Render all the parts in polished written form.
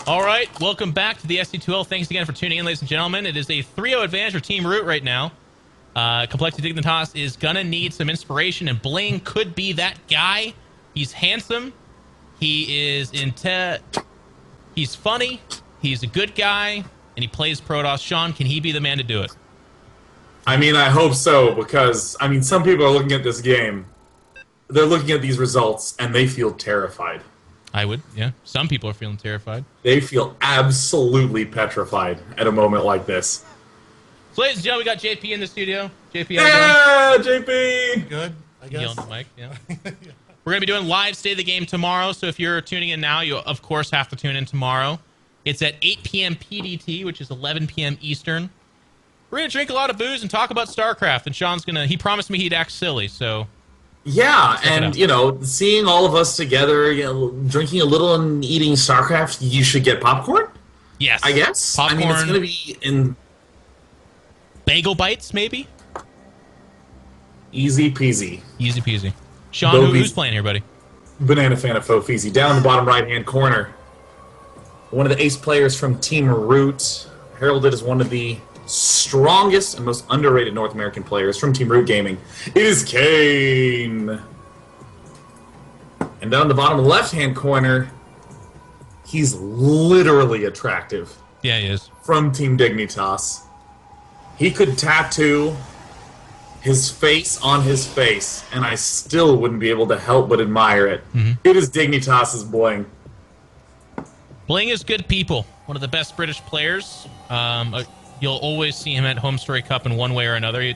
All right, welcome back to the SC2L. Thanks again for tuning in, ladies and gentlemen. It is a 3-0 advantage for Team Root right now. Complexity Dignitas is gonna need some inspiration, and Bling could be that guy. He's handsome. He is he's funny. He's a good guy, and he plays Protoss. Sean, can he be the man to do it? I mean, I hope so, because, I mean, some people are looking at this game. They're looking at these results, and they feel terrified. I would, yeah. Some people are feeling terrified. They feel absolutely petrified at a moment like this. So, ladies and gentlemen, we got JP in the studio. JP, how you doing? JP! Good, I guess. Yelling at the mic, yeah. We're going to be doing live State of the Game tomorrow, so if you're tuning in now, you, of course, have to tune in tomorrow. It's at 8 p.m. PDT, which is 11 p.m. Eastern. We're going to drink a lot of booze and talk about StarCraft, and Sean's going to... He promised me he'd act silly, so... Yeah, and, you know, seeing all of us together, you know, drinking a little and eating StarCraft, you should get popcorn? Yes. I guess? Popcorn. I mean, it's going to be in... Bagel bites, maybe? Easy peasy. Easy peasy. Sean, who's playing here, buddy? Banana fan of Fofizi. Down in the bottom right-hand corner. One of the ace players from Team Root, heralded as one of the strongest and most underrated North American players from Team Root Gaming. It is Kane. And down the bottom left-hand corner, he's literally attractive. Yeah, he is. From Team Dignitas. He could tattoo his face on his face, and I still wouldn't be able to help but admire it. It is Dignitas' Bling. Bling is good people. One of the best British players. You'll always see him at Home Story Cup in one way or another. He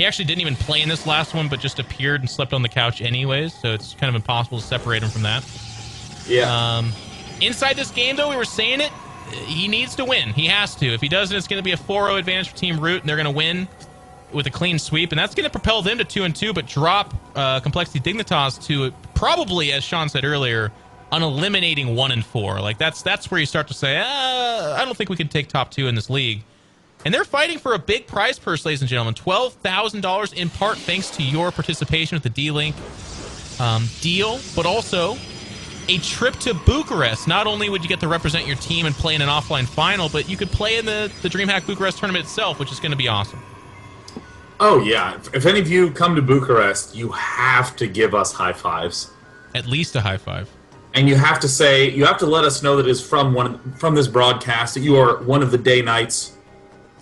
actually didn't even play in this last one, but just appeared and slept on the couch anyways, so it's kind of impossible to separate him from that. Yeah. Inside this game, though, we were saying it, he needs to win. He has to. If he doesn't, it's going to be a 4-0 advantage for Team Root, and they're going to win with a clean sweep, and that's going to propel them to 2-2, but drop Complexity Dignitas to probably, as Sean said earlier, an eliminating 1-4. Like, that's where you start to say, I don't think we can take top 2 in this league. And they're fighting for a big prize purse, ladies and gentlemen. $12,000 in part thanks to your participation with the D-Link deal, but also a trip to Bucharest. Not only would you get to represent your team and play in an offline final, but you could play in the DreamHack Bucharest tournament itself, which is going to be awesome. Oh, yeah. If any of you come to Bucharest, you have to give us high fives. At least a high five. And you have to say, you have to let us know that it is from this broadcast, that you are one of the day knights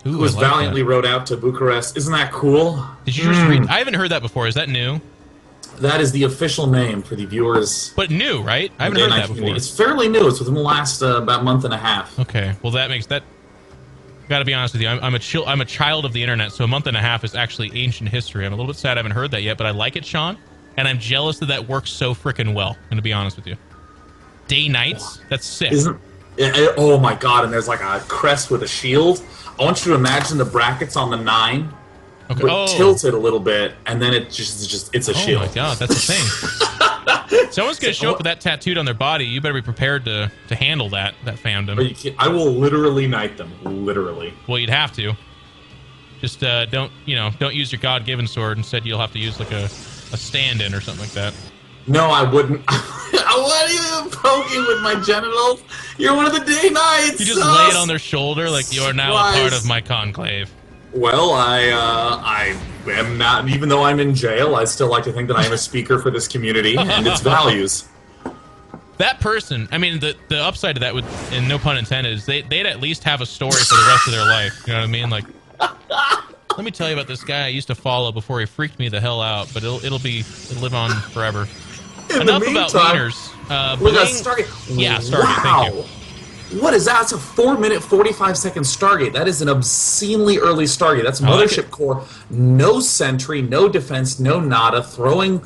who was valiantly rode out to Bucharest. Isn't that cool? Did you just read? I haven't heard that before. Is that new? That is the official name for the viewers. But new, right? I haven't heard that before. It's fairly new. It's within the last about month and a half. Okay. Well, that makes that... Gotta be honest with you. I'm a child of the internet, so a month and a half is actually ancient history. I'm a little bit sad I haven't heard that yet, but I like it, Sean. And I'm jealous that works so freaking well. I'm gonna be honest with you. Day nights? That's sick. Oh my god, and there's like a crest with a shield. I want you to imagine the brackets on the 9, but tilted a little bit, and then it's a shield. Oh my god, that's the thing. Someone's gonna show up with that tattooed on their body. You better be prepared to handle that fandom. I will literally knight them. Literally. Well, you'd have to. Just don't use your God-given sword. Instead, you'll have to use like a stand-in or something like that. No, I wouldn't. What are you poking with my genitals? You're one of the day knights. You just lay it on their shoulder like you are now a part of my conclave. Well, I am not. Even though I'm in jail, I still like to think that I am a speaker for this community and its values. That person, I mean, the upside to that would, and no pun intended, is they'd at least have a story for the rest of their life. You know what I mean? Like, let me tell you about this guy I used to follow before he freaked me the hell out. But it'll live on forever. Enough about wieners. Look at Stargate. Yeah, Stargate. Wow. Thank you. What is that? It's a 4-minute, 45-second Stargate. That is an obscenely early Stargate. That's Mothership Core. No sentry, no defense, no nada. Throwing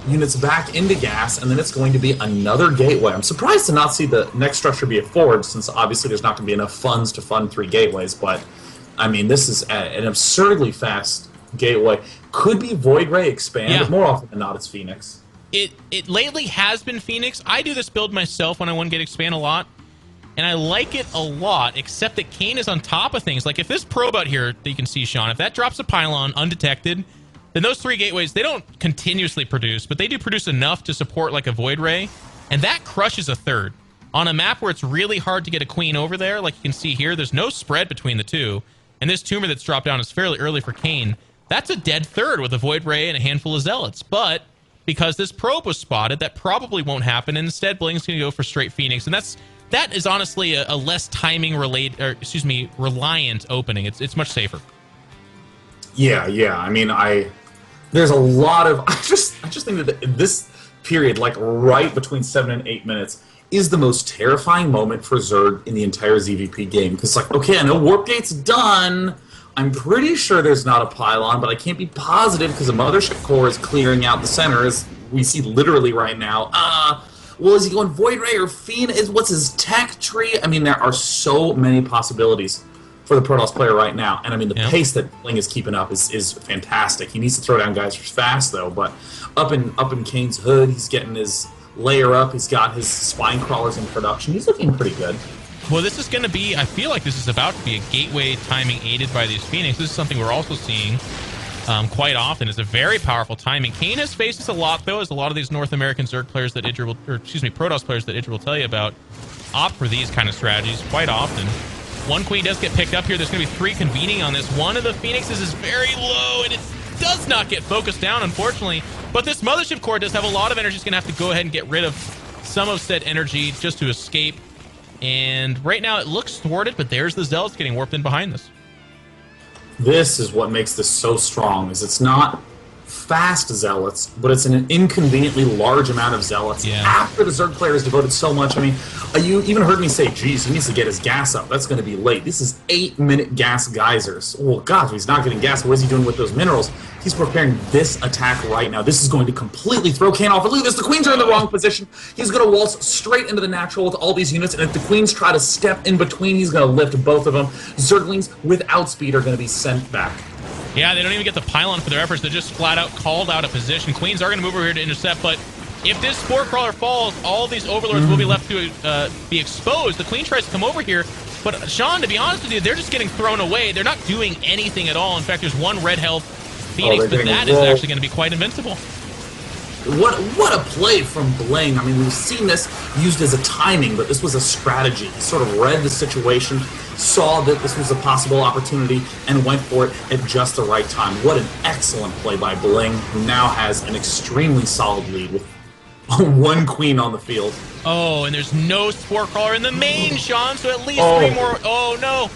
units back into gas, and then it's going to be another gateway. I'm surprised to not see the next structure be a forge, since obviously there's not going to be enough funds to fund 3 gateways. But, I mean, this is an absurdly fast gateway. Could be Void Ray expand, but more often than not, it's Phoenix. It lately has been Phoenix. I do this build myself when I want to get expand a lot, and I like it a lot, except that Kane is on top of things. Like, if this probe out here that you can see, Sean, if that drops a pylon undetected, then those 3 gateways, they don't continuously produce, but they do produce enough to support, like, a Void Ray, and that crushes a 3rd On a map where it's really hard to get a queen over there, like you can see here, there's no spread between the two. And this tumor that's dropped down is fairly early for Kayn. That's a dead third with a Void Ray and a handful of Zealots. But because this probe was spotted, that probably won't happen. And instead, Bling's going to go for straight Phoenix. And that is honestly a less timing reliant opening. It's much safer. Yeah. I mean, there's a lot of I just think that this period, like right between 7 and 8 minutes, is the most terrifying moment for Zerg in the entire ZVP game. Because, like, okay, I know Warp Gate's done. I'm pretty sure there's not a pylon, but I can't be positive because the Mothership Core is clearing out the center, as we see literally right now. Well, is he going Void Ray or Fiend? What's his tech tree? I mean, there are so many possibilities for the Protoss player right now. And, I mean, the pace that Bling is keeping up is fantastic. He needs to throw down guys fast, though. But up in Kayn's hood, he's getting his layer up. He's got his spine crawlers in production. He's looking pretty good. Well, this is going to be, I feel like this is about to be a gateway timing aided by these Phoenix. This is something we're also seeing quite often. It's a very powerful timing. Kayn has faced this a lot, though, as a lot of these North American Zerg players that Protoss players that Idra will tell you about opt for these kind of strategies quite often. One queen does get picked up here. There's going to be 3 convening on this. One of the Phoenixes is very low, and it does not get focused down, unfortunately. But this Mothership Core does have a lot of energy. It's going to have to go ahead and get rid of some of said energy just to escape. And right now it looks thwarted, but there's the Zealots getting warped in behind this. This is what makes this so strong, is it's not fast Zealots, but it's an inconveniently large amount of Zealots. Yeah. After the Zerg player has devoted so much, I mean, you even heard me say, geez, he needs to get his gas up. That's going to be late. This is 8-minute gas geysers. Well, God, if he's not getting gas, what is he doing with those minerals? He's preparing this attack right now. This is going to completely throw Kayn off. Look at this, the Queens are in the wrong position. He's going to waltz straight into the natural with all these units, and if the Queens try to step in between, he's going to lift both of them. Zerglings without speed are going to be sent back. Yeah, they don't even get the pylon for their efforts. They're just flat out called out of position. Queens are going to move over here to intercept, but if this Spore Crawler falls, all these Overlords will be left to be exposed. The Queen tries to come over here, but Sean, to be honest with you, they're just getting thrown away. They're not doing anything at all. In fact, there's 1 red health Phoenix, but that is actually going to be quite invincible. What a play from Bling. I mean, we've seen this used as a timing, but this was a strategy. He sort of read the situation, saw that this was a possible opportunity, and went for it at just the right time. What an excellent play by Bling, who now has an extremely solid lead with 1 queen on the field. Oh, and there's no Spore Crawler in the main, Sean, so at least 3 more. Oh, no.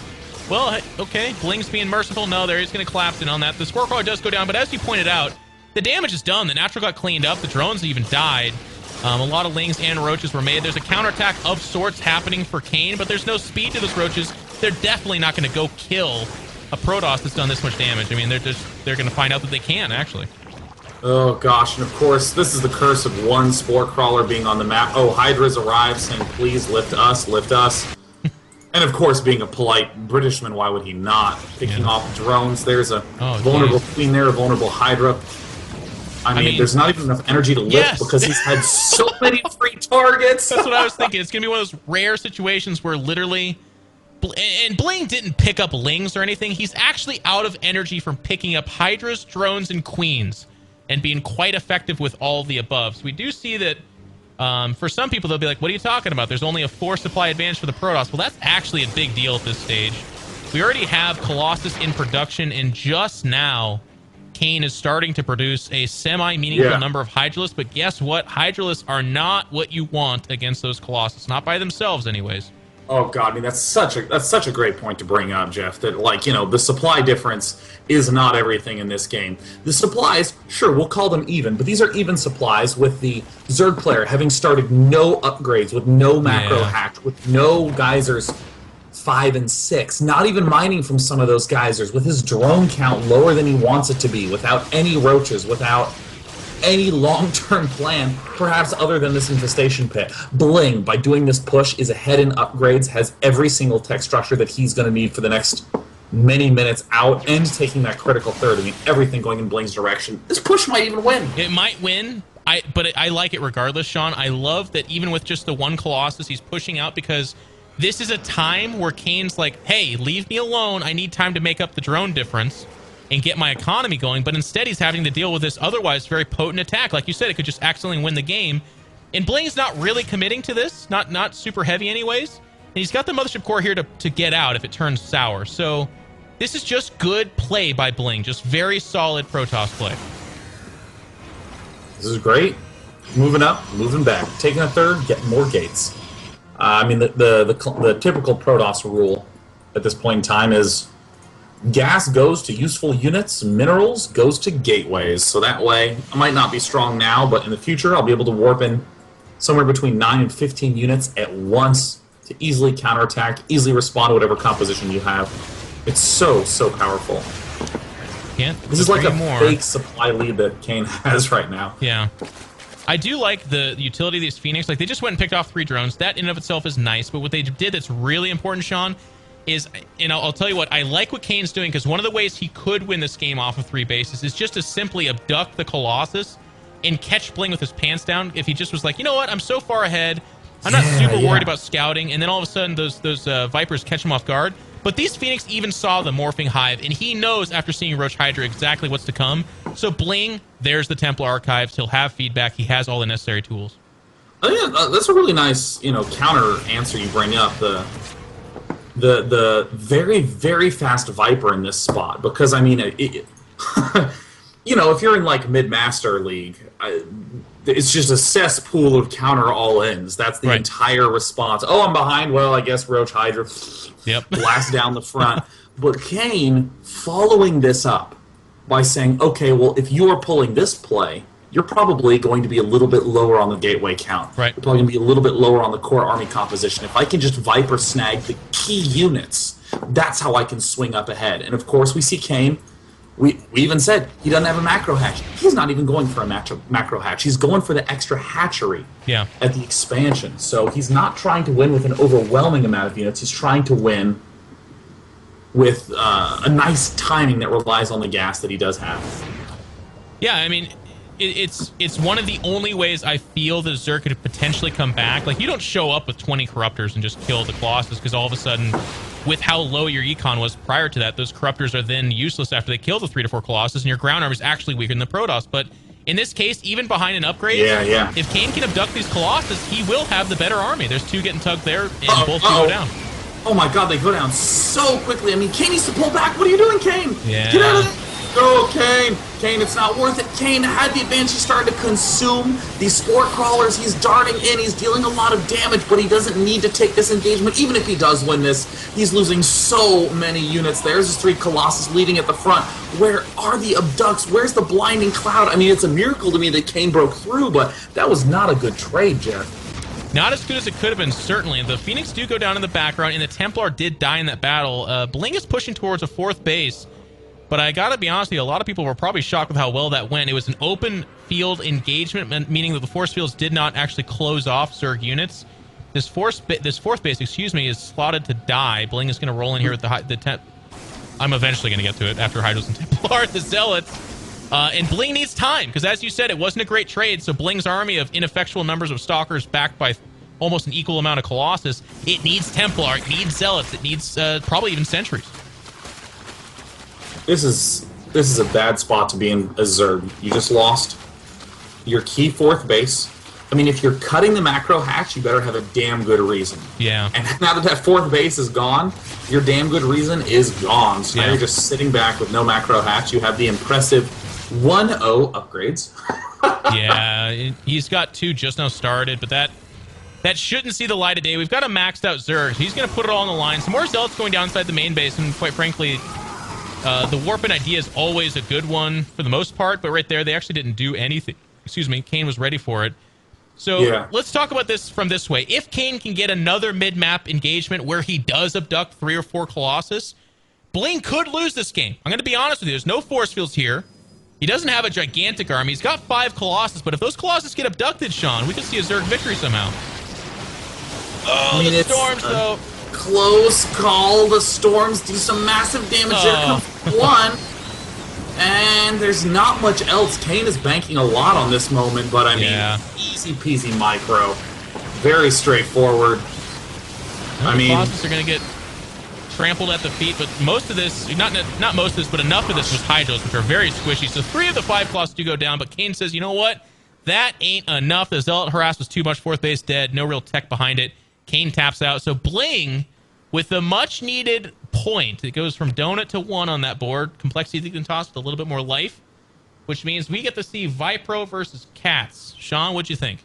Well, okay, Bling's being merciful. No, there he's going to collapse in on that. The Spore Crawler does go down, but as you pointed out, the damage is done. The natural got cleaned up. The drones even died. A lot of Lings and Roaches were made. There's a counterattack of sorts happening for Kayn, but there's no speed to those Roaches. They're definitely not going to go kill a Protoss that's done this much damage. I mean, they're going to find out that they can, actually. Oh, gosh. And, of course, this is the curse of 1 Spore Crawler being on the map. Oh, Hydra's arrived saying, please lift us, lift us. And, of course, being a polite Britishman, why would he not? Picking off drones. There's a vulnerable Queen there, a vulnerable Hydra. I mean, there's not even enough energy to lift because he's had so many free targets. That's what I was thinking. It's going to be one of those rare situations where literally... And Bling didn't pick up Lings or anything. He's actually out of energy from picking up Hydras, drones, and Queens and being quite effective with all the above. So we do see that for some people, they'll be like, what are you talking about? There's only a 4 supply advantage for the Protoss. Well, that's actually a big deal at this stage. We already have Colossus in production, and just now... Kayn is starting to produce a semi-meaningful number of Hydralisks, but guess what? Hydralisks are not what you want against those Colossus. Not by themselves, anyways. Oh, God, I mean, that's such a great point to bring up, Jeff, that, like, you know, the supply difference is not everything in this game. The supplies, sure, we'll call them even, but these are even supplies with the Zerg player having started no upgrades, with no macro hatch, with no geysers 5 and 6, not even mining from some of those geysers, with his drone count lower than he wants it to be, without any roaches, without any long-term plan, perhaps other than this infestation pit. Bling, by doing this push, is ahead in upgrades, has every single tech structure that he's going to need for the next many minutes out, and taking that critical third. I mean, everything going in Bling's direction. This push might even win. It might win, but I like it regardless, Sean. I love that even with just the 1 Colossus, he's pushing out because... This is a time where Kayn's like, hey, leave me alone. I need time to make up the drone difference and get my economy going. But instead, he's having to deal with this otherwise very potent attack. Like you said, it could just accidentally win the game. And Bling's not really committing to this, not super heavy anyways. And he's got the Mothership Core here to get out if it turns sour. So this is just good play by Bling. Just very solid Protoss play. This is great. Moving up, moving back. Taking a third, getting more gates. I mean, the typical Protoss rule at this point in time is gas goes to useful units, minerals goes to gateways. So that way, I might not be strong now, but in the future, I'll be able to warp in somewhere between 9 and 15 units at once to easily counterattack, easily respond to whatever composition you have. It's so powerful. This is like a fake supply lead that Kane has right now. Yeah. I do like the utility of these Phoenix. Like, they just went and picked off 3 drones. That in and of itself is nice, but what they did that's really important, Sean, is, and I'll tell you what, I like what Kane's doing, because one of the ways he could win this game off of 3 bases is just to simply abduct the Colossus and catch Bling with his pants down. If he just was like, you know what, I'm so far ahead, I'm not super worried about scouting, and then all of a sudden those Vipers catch him off guard. But these Phoenix even saw the Morphing Hive, and he knows after seeing Roach Hydra exactly what's to come. So Bling, there's the Templar Archives. He'll have feedback. He has all the necessary tools. I think that's a really nice, counter answer you bring up. The very, very fast Viper in this spot, because I mean, if you're in like Mid-Master League, it's just a cesspool of counter all-ins. That's the entire response. Oh, I'm behind. Well, I guess Roach Hydra blast down the front. But Kane following this up by saying, okay, well, if you are pulling this play, you're probably going to be a little bit lower on the gateway count. Right. You're probably going to be a little bit lower on the core army composition. If I can just Viper snag the key units, that's how I can swing up ahead. And of course, we see Kane. We even said he doesn't have a macro hatch. He's not even going for a macro hatch. He's going for the extra hatchery at the expansion. So he's not trying to win with an overwhelming amount of units. He's trying to win with a nice timing that relies on the gas that he does have. Yeah, I mean, it's one of the only ways I feel that Zerg could potentially come back. Like, you don't show up with 20 Corruptors and just kill the Colossus, because all of a sudden, with how low your econ was prior to that, those Corruptors are then useless after they kill the 3 to 4 Colossus, and your ground armor is actually weaker than the Protoss. But in this case, even behind an upgrade, if Kane can abduct these Colossus, he will have the better army. There's 2 getting tugged there, and both go down. Oh my god, they go down so quickly. I mean, Kane needs to pull back. What are you doing, Kane? Yeah. Get out of there. Go, Kane. Kane, it's not worth it. Kane had the advantage. He's starting to consume these Spore Crawlers. He's darting in. He's dealing a lot of damage, but he doesn't need to take this engagement. Even if he does win this, he's losing so many units. There's his 3 Colossus leading at the front. Where are the abducts? Where's the blinding cloud? I mean, it's a miracle to me that Kane broke through, but that was not a good trade, Jeff. Not as good as it could have been, certainly. The Phoenix do go down in the background, and the Templar did die in that battle. Bling is pushing towards a 4th base, but I gotta be honest with you, a lot of people were probably shocked with how well that went. It was an open field engagement, meaning that the force fields did not actually close off Zerg units. This 4th base, is slotted to die. Bling is going to roll in here with the Temp. I'm eventually going to get to it after Hydros and Templar, the Zealots. And Bling needs time, because as you said, it wasn't a great trade, so Bling's army of ineffectual numbers of Stalkers backed by almost an equal amount of Colossus, it needs Templar, it needs Zealots, it needs probably even Sentries. This is a bad spot to be in as Zerg. You just lost your key 4th base. I mean, if you're cutting the macro hatch, you better have a damn good reason. Yeah. And now that 4th base is gone, your damn good reason is gone. So now you're just sitting back with no macro hatch. You have the impressive 1-0 upgrades. Yeah, he's got 2 just now started, but that shouldn't see the light of day. We've got a maxed out Zerg. He's going to put it all on the line. Some more Zealots going down inside the main base, and quite frankly, the warping idea is always a good one for the most part, but right there, they actually didn't do anything. Excuse me, Kane was ready for it. So let's talk about this from this way. If Kane can get another mid-map engagement where he does abduct 3 or 4 Colossus, Bling could lose this game. I'm going to be honest with you. There's no force fields here. He doesn't have a gigantic army. He's got 5 Colossus, but if those Colossus get abducted, Sean, we could see a Zerg victory somehow. Oh, I mean, the Storms, though. Close call. The Storms do some massive damage. There comes 1. And there's not much else. Kane is banking a lot on this moment, but I mean, easy peasy micro. Very straightforward. I mean, Colossus are going to get trampled at the feet, but most of this, not most of this, but enough of this was Hydros, which are very squishy. So 3 of the 5 Colossus do go down, but Kane says, you know what? That ain't enough. The Zealot Harass was too much. Fourth base dead. No real tech behind it. Kane taps out. So Bling, with the much-needed point, it goes from donut to 1 on that board. Complexity Dignitas with a little bit more life, which means we get to see Vipro versus Cats. Sean, what'd you think?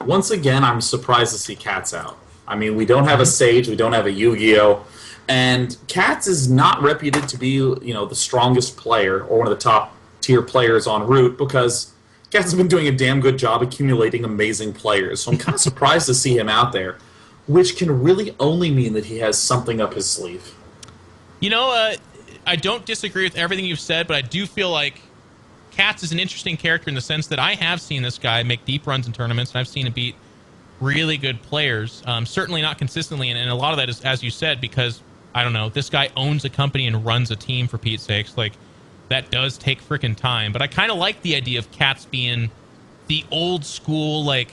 Once again, I'm surprised to see Cats out. I mean, we don't have a Sage, we don't have a Yu-Gi-Oh! And Cats is not reputed to be, the strongest player or one of the top-tier players on Root because Cats has been doing a damn good job accumulating amazing players. So I'm kind of surprised to see him out there, which can really only mean that he has something up his sleeve. I don't disagree with everything you've said, but I do feel like Cats is an interesting character in the sense that I have seen this guy make deep runs in tournaments, and I've seen him beat really good players. Certainly not consistently, and a lot of that is, as you said, because, I don't know, this guy owns a company and runs a team, for Pete's sakes. Like, that does take freaking time. But I kind of like the idea of Cats being the old school, like,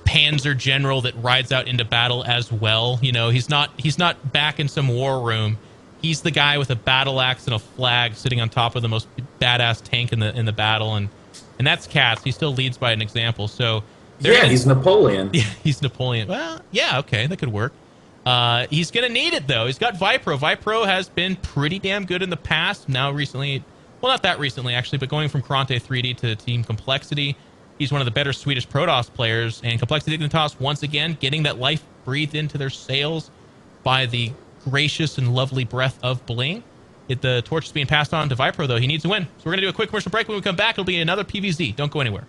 Panzer general that rides out into battle as well. He's not back in some war room. He's the guy with a battle axe and a flag sitting on top of the most badass tank in the battle, and that's Cats. He still leads by an example. So he's Napoleon. Yeah, he's Napoleon. Well, yeah, okay, that could work. He's gonna need it though. He's got Vipro. Vipro has been pretty damn good in the past. Now recently, well, not that recently actually, but going from Cronte 3D to Team Complexity, he's one of the better Swedish Protoss players. And Complexity Dignitas once again getting that life breathed into their sails by the gracious and lovely breath of Bling. The torch is being passed on to Vipro, though. He needs to win. So we're going to do a quick commercial break. When we come back, it'll be another PVZ. Don't go anywhere.